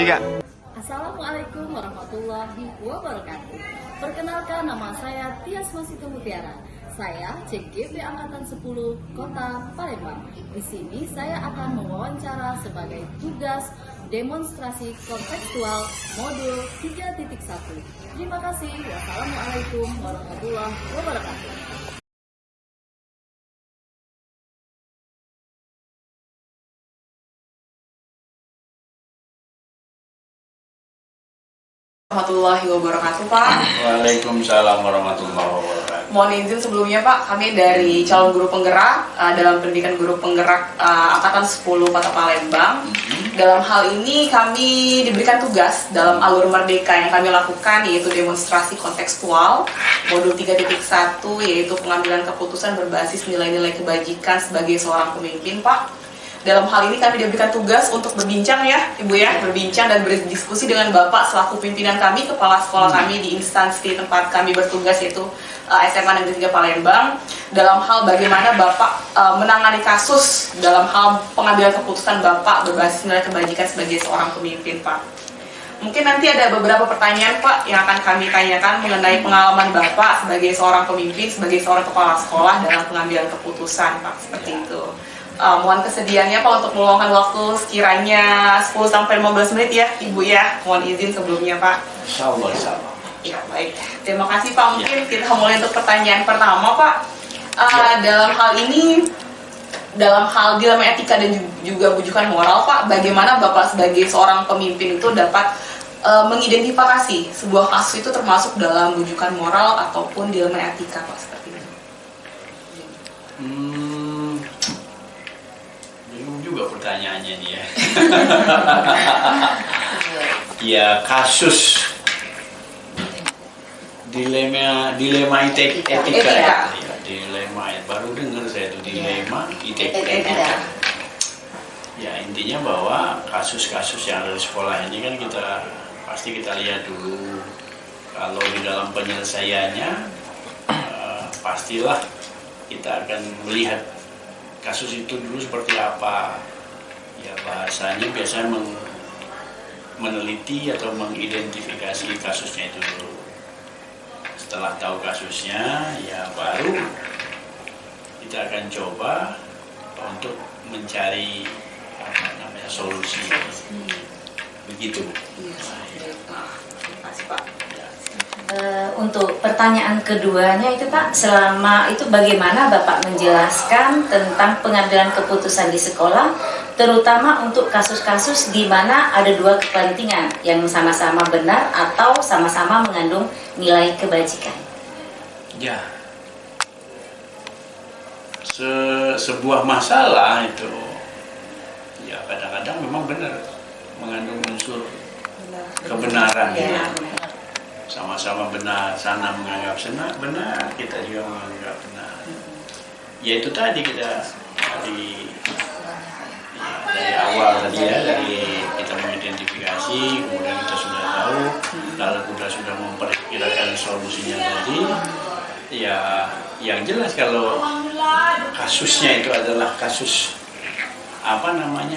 3. Assalamualaikum warahmatullahi wabarakatuh. Perkenalkan, nama saya Tias Masito Mutiara. Saya CGP Angkatan 10 Kota Palembang. Di sini saya akan mewawancara sebagai tugas demonstrasi kontekstual modul 3.1. Terima kasih. Wassalamualaikum warahmatullahi wabarakatuh. Warahmatullahi wabarakatuh, Pak. Waalaikumsalam warahmatullahi wabarakatuh. Mohon izin sebelumnya, Pak, kami dari calon guru penggerak dalam pendidikan guru penggerak Angkatan 10 Kota Palembang. Dalam hal ini kami diberikan tugas dalam alur merdeka yang kami lakukan, yaitu demonstrasi kontekstual modul 3.1, yaitu pengambilan keputusan berbasis nilai-nilai kebajikan sebagai seorang pemimpin, Pak. Dalam hal ini kami diberikan tugas untuk berbincang ya, Ibu ya, berbincang dan berdiskusi dengan Bapak selaku pimpinan kami, kepala sekolah kami di instansi tempat kami bertugas, yaitu SMA Negeri 3 Palembang, dalam hal bagaimana Bapak menangani kasus dalam hal pengambilan keputusan Bapak berbasis nilai kebajikan sebagai seorang pemimpin, Pak. Mungkin nanti ada beberapa pertanyaan, Pak, yang akan kami tanyakan mengenai pengalaman Bapak sebagai seorang pemimpin, sebagai seorang kepala sekolah dalam pengambilan keputusan, Pak, seperti itu. Mohon kesediaannya, Pak, untuk meluangkan waktu sekiranya 10-15 menit ya, Ibu ya. Mohon izin sebelumnya, Pak. Insyaallah. Ya, baik. Terima kasih, Pak. Mungkin kita mulai untuk pertanyaan pertama, Pak. Dalam hal ini, dalam hal dilema etika dan juga bujukan moral, Pak, bagaimana Bapak sebagai seorang pemimpin itu dapat mengidentifikasi sebuah kasus itu termasuk dalam bujukan moral ataupun dilema etika, Pak, seperti itu? Bingung juga pertanyaannya nih ya. Ya, kasus dilema etika ya. Dilema, baru dengar saya itu dilema etika. Ya, intinya bahwa kasus-kasus yang ada di sekolah ini kan pasti kita lihat dulu. Kalau di dalam penyelesaiannya pastilah kita akan melihat kasus itu dulu seperti apa. Ya, bahasanya biasanya meneliti atau mengidentifikasi kasusnya itu dulu. Setelah tahu kasusnya, ya baru kita akan coba untuk mencari solusi. Begitu. Terima kasih, Pak. Untuk pertanyaan keduanya itu, Pak, selama itu bagaimana Bapak menjelaskan tentang pengambilan keputusan di sekolah, terutama untuk kasus-kasus di mana ada dua kepentingan yang sama-sama benar atau sama-sama mengandung nilai kebajikan? Ya, sebuah masalah itu, ya kadang-kadang memang benar mengandung unsur kebenaran. Ya. Sama-sama benar, sana menganggap benar, kita juga menganggap benar. Ya itu tadi kita dari awal tadi ya, dari kita mengidentifikasi, kemudian kita sudah tahu, lalu kita sudah memperkirakan solusinya tadi. Ya, yang jelas kalau kasusnya itu adalah kasus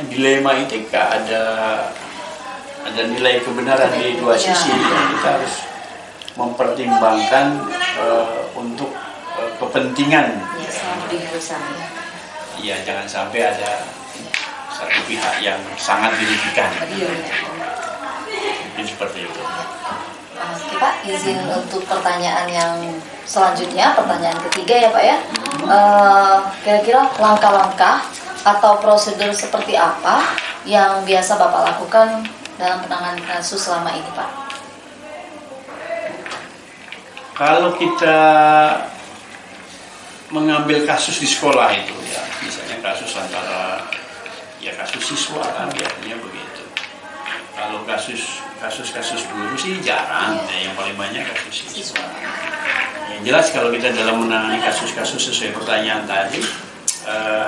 dilema etika, ada nilai kebenaran di dua sisi, ya, kita harus mempertimbangkan untuk kepentingan. Ya, jangan sampai ada satu pihak yang sangat dirugikan. Mungkin seperti itu. Oke, Pak, izin untuk pertanyaan yang selanjutnya, pertanyaan ketiga ya, Pak ya. Kira-kira langkah-langkah atau prosedur seperti apa yang biasa Bapak lakukan dalam penanganan kasus selama ini, Pak? Kalau kita mengambil kasus di sekolah itu, ya misalnya kasus antara kasus siswa kan biasanya begitu. Kalau kasus guru sih jarang, yang paling banyak kasus siswa. Yang jelas kalau kita dalam menangani kasus-kasus sesuai pertanyaan tadi,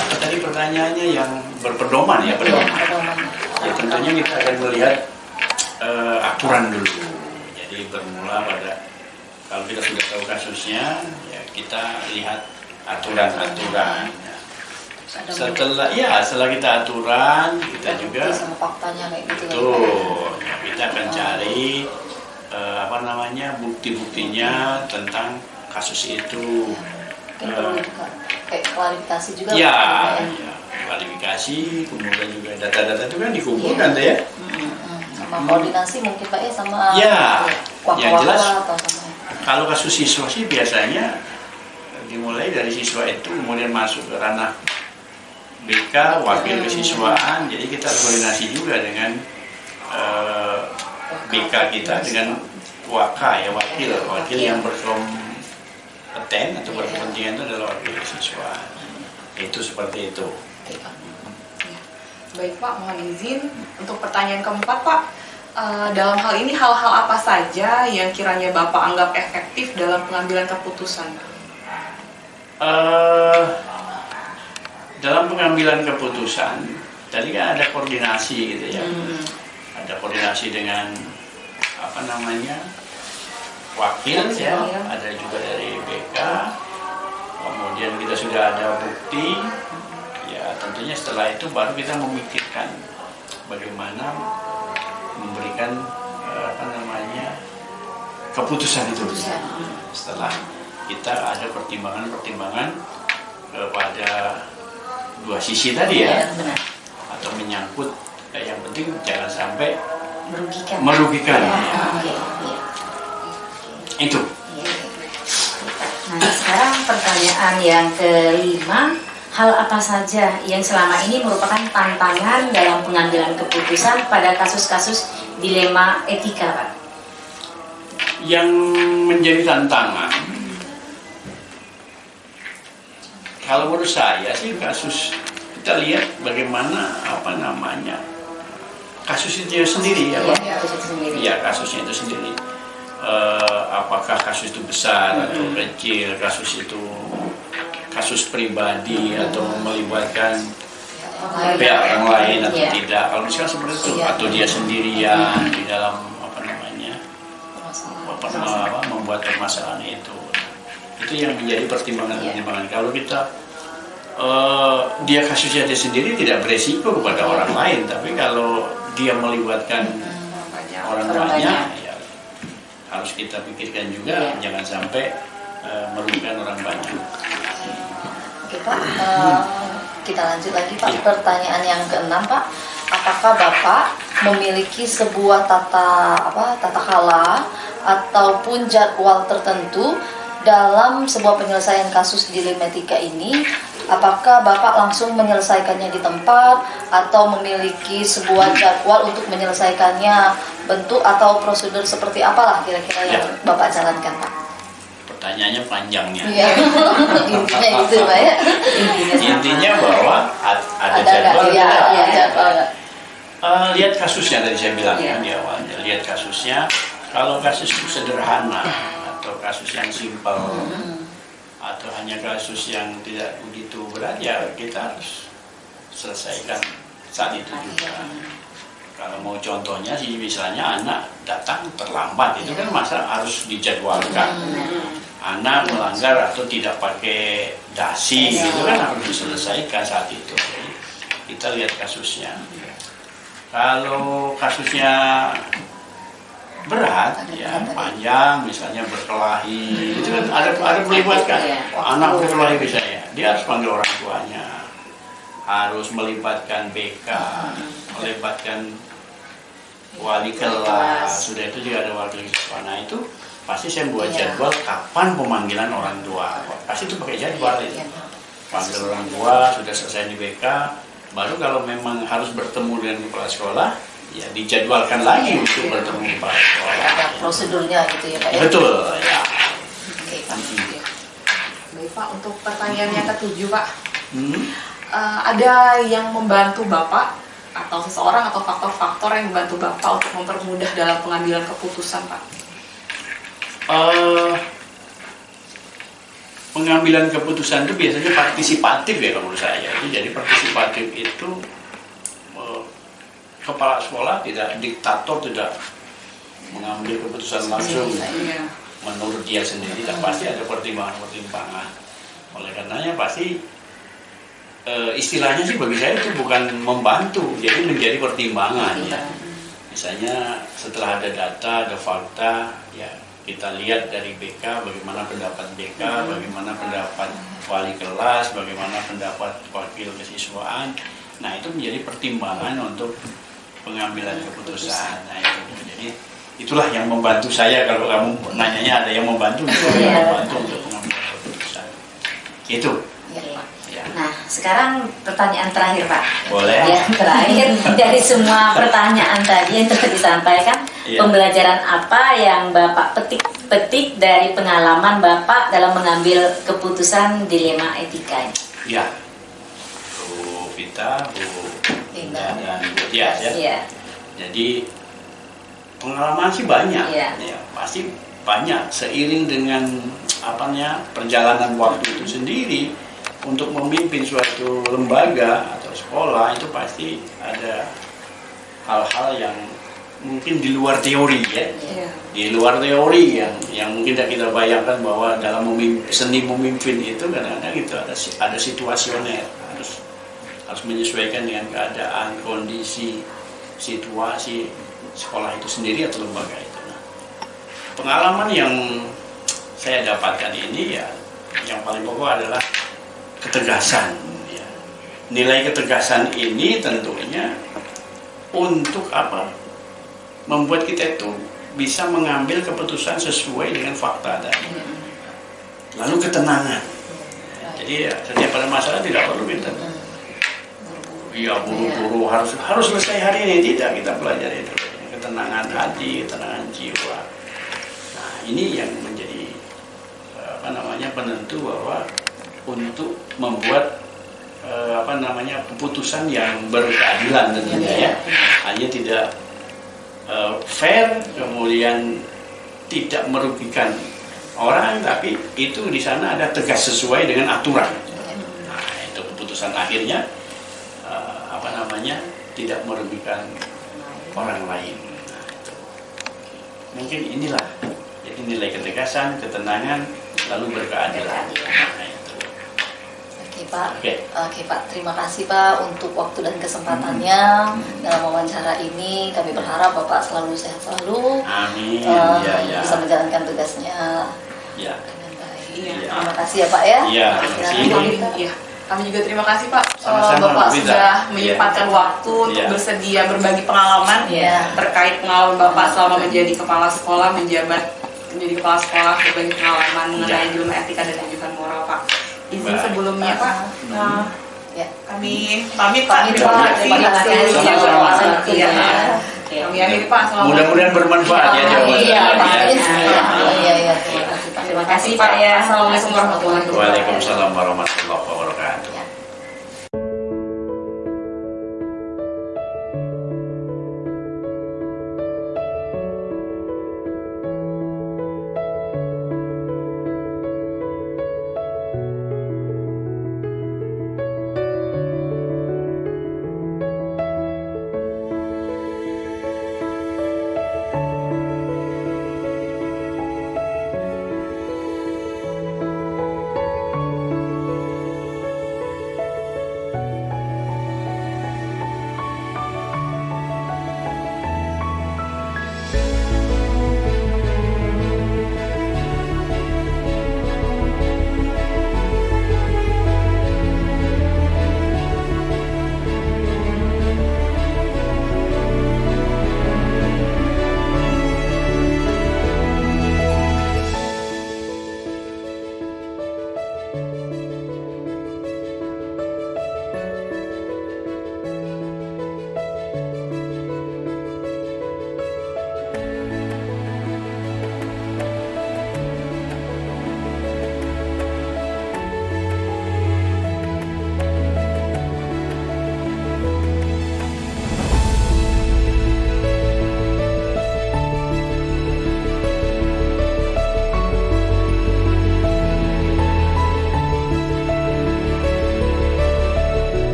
apa tadi pertanyaannya yang berpedoman ya, pedoman. Ya tentunya kita akan melihat aturan dulu. Jadi bermula pada, kalau kita sudah tahu kasusnya, ya kita lihat aturan-aturan. setelah kita aturan, kita juga sama faktanya kayak gitu. betul, ya, kita akan cari bukti-buktinya tentang kasus itu. Mungkin perlu juga kayak klarifikasi juga. Ya, klarifikasi, kemudian juga data-data itu kan dikumpulkan tuh ya. Sama koordinasi mungkin Pak ya sama Ya, yang jelas atau sama. kalau kasus siswa sih biasanya dimulai dari siswa itu kemudian masuk ke ranah BK, wakil kesiswaan, jadi kita koordinasi juga dengan BK kita dengan wakil yang berkompeten atau berkepentingan itu adalah wakil kesiswaan. Itu seperti itu. Baik Pak, mohon izin untuk pertanyaan keempat Pak. Dalam hal ini hal-hal apa saja yang kiranya Bapak anggap efektif dalam pengambilan keputusan? Dalam pengambilan keputusan, tadi kan ada koordinasi gitu ya. Ada koordinasi dengan wakil ya, ada juga dari BK. Kemudian kita sudah ada bukti. Ya, tentunya setelah itu baru kita memikirkan bagaimana memberikan keputusan itu. Setelah kita ada pertimbangan-pertimbangan kepada dua sisi tadi ya, atau menyangkut yang penting jangan sampai merugikan. Itu. Nah, sekarang pertanyaan yang kelima, hal apa saja yang selama ini merupakan tantangan dalam pengambilan keputusan pada kasus-kasus dilema etika, Pak? Yang menjadi tantangan, kalau menurut saya sih kasus, kita lihat bagaimana kasus itu sendiri ya, Pak. Ya, kasusnya itu sendiri. Apakah kasus itu besar atau kecil, kasus itu kasus pribadi atau melibatkan pihak orang lain atau tidak. Kalau misalkan seperti itu, atau dia sendirian di dalam membuat permasalahan itu yang menjadi pertimbangan-pertimbangan. Kalau kita dia kasusnya dia sendiri tidak beresiko kepada orang lain, tapi kalau dia melibatkan orang banyak, ya harus kita pikirkan juga jangan sampai merugikan orang banyak. Oke Pak, kita lanjut lagi Pak. Pertanyaan yang keenam Pak, apakah Bapak memiliki sebuah tata kala ataupun jadwal tertentu dalam sebuah penyelesaian kasus dilema etika ini? Apakah Bapak langsung menyelesaikannya di tempat atau memiliki sebuah jadwal untuk menyelesaikannya, bentuk atau prosedur seperti apalah kira-kira yang Bapak jalankan Pak? Pertanyaannya panjangnya. Iya. Intinya itu Pak ya. Intinya bahwa ada jadwal. Jadwal. Lihat kasusnya tadi saya bilang di awalnya. Lihat kasusnya. Kalau kasus itu sederhana atau kasus yang simpel atau hanya kasus yang tidak begitu berat, ya kita harus selesaikan saat itu juga. Kalau mau contohnya sih misalnya anak datang terlambat, itu kan masa harus dijadwalkan. Anak melanggar atau tidak pakai dasi, itu kan harus diselesaikan saat itu. Jadi kita lihat kasusnya. Kalau kasusnya berat, ya panjang, misalnya berkelahi, itu kan ada melibatkan anak berkelahi misalnya, dia harus panggil orang tuanya, harus melibatkan BK, melibatkan wali kelas, sudah itu juga ada wakil siswa. Nah itu pasti saya buat jadwal kapan pemanggilan orang tua, pasti itu pakai jadwal itu. Panggil orang tua, sudah selesai di BK, baru kalau memang harus bertemu dengan kepala sekolah, ya dijadwalkan lagi untuk bertemu kepala sekolah. Ada prosedurnya gitu ya Pak ya? Betul ya. Oke. Baik Pak, untuk pertanyaan yang ketujuh Pak, ada yang membantu Bapak atau seseorang atau faktor-faktor yang membantu Bapak untuk mempermudah dalam pengambilan keputusan Pak? Pengambilan keputusan itu biasanya partisipatif ya kalau menurut saya. Jadi partisipatif itu kepala sekolah tidak diktator, tidak mengambil keputusan langsung menurut dia sendiri, dan pasti ada pertimbangan-pertimbangan. Oleh karenanya pasti istilahnya sih bagi saya itu bukan membantu, jadi menjadi pertimbangan ya. Misalnya setelah ada data, ada fakta, ya kita lihat dari BK bagaimana pendapat BK, bagaimana pendapat wali kelas, bagaimana pendapat wakil kesiswaan. Nah itu menjadi pertimbangan untuk pengambilan keputusan. Nah itu jadi itulah yang membantu saya. Kalau kamu nanyanya ada yang membantu, itu yang membantu untuk pengambilan keputusan. Itu. Ya. Nah, sekarang pertanyaan terakhir Pak. Boleh. Yang terakhir dari semua pertanyaan tadi yang telah disampaikan, Iya. pembelajaran apa yang Bapak petik dari pengalaman Bapak dalam mengambil keputusan dilema etika ini? Ya. Bu Vita, Bu Linda. dan Bu Tias ya. Iya. Jadi pengalaman sih banyak, Iya. ya, pasti banyak. Seiring dengan perjalanan waktu itu sendiri untuk memimpin suatu lembaga atau sekolah itu pasti ada hal-hal yang mungkin di luar teori ya, di luar teori yang mungkin tidak kita bayangkan bahwa dalam seni memimpin itu kadang-kadang itu ada situasioner, harus menyesuaikan dengan keadaan, kondisi, situasi sekolah itu sendiri atau lembaga itu. Nah, pengalaman yang saya dapatkan ini ya, yang paling pokok adalah ketegasan. Ya. Nilai ketegasan ini tentunya untuk apa? Membuat kita itu bisa mengambil keputusan sesuai dengan fakta tadi. Lalu ketenangan. Jadi ya, setiap ada masalah tidak perlu kita buru-buru harus selesai hari ini, tidak, kita pelajari itu ketenangan hati, ketenangan jiwa. Nah ini yang menjadi penentu bahwa untuk membuat keputusan yang berkeadilan tentunya ya, hanya tidak fair, kemudian tidak merugikan orang, tapi itu di sana ada tegas sesuai dengan aturan. Nah itu keputusan akhirnya tidak merugikan orang lain. Nah, itu. Mungkin inilah jadi nilai ketegasan, ketenangan, lalu berkeadilan. Nah, itu. Oke Pak, Oke Pak, terima kasih Pak untuk waktu dan kesempatannya dalam wawancara ini. Kami berharap Bapak selalu sehat selalu. Amin. Bisa menjalankan tugasnya ya. dengan baik. Iya. Terima kasih ya Pak ya. Iya, terima kasih. Kami juga terima kasih Pak. Sama-sama, Bapak Bu Vita. sudah menyempatkan waktu untuk bersedia berbagi pengalaman terkait pengalaman Bapak selama menjadi kepala sekolah, menjabat menjadi kepala sekolah, berbagi pengalaman mengenai dilema etika dan etika moral Pak. Izin sebelumnya Pak, kami pamit Pak. Terima kasih. Kami akhiri Pak. Mudah-mudahan bermanfaat ya jawaban. Iya. Terima kasih Pak ya. Assalamualaikum warahmatullahi wabarakatuh. Waalaikumsalam warahmatullahi wabarakatuh.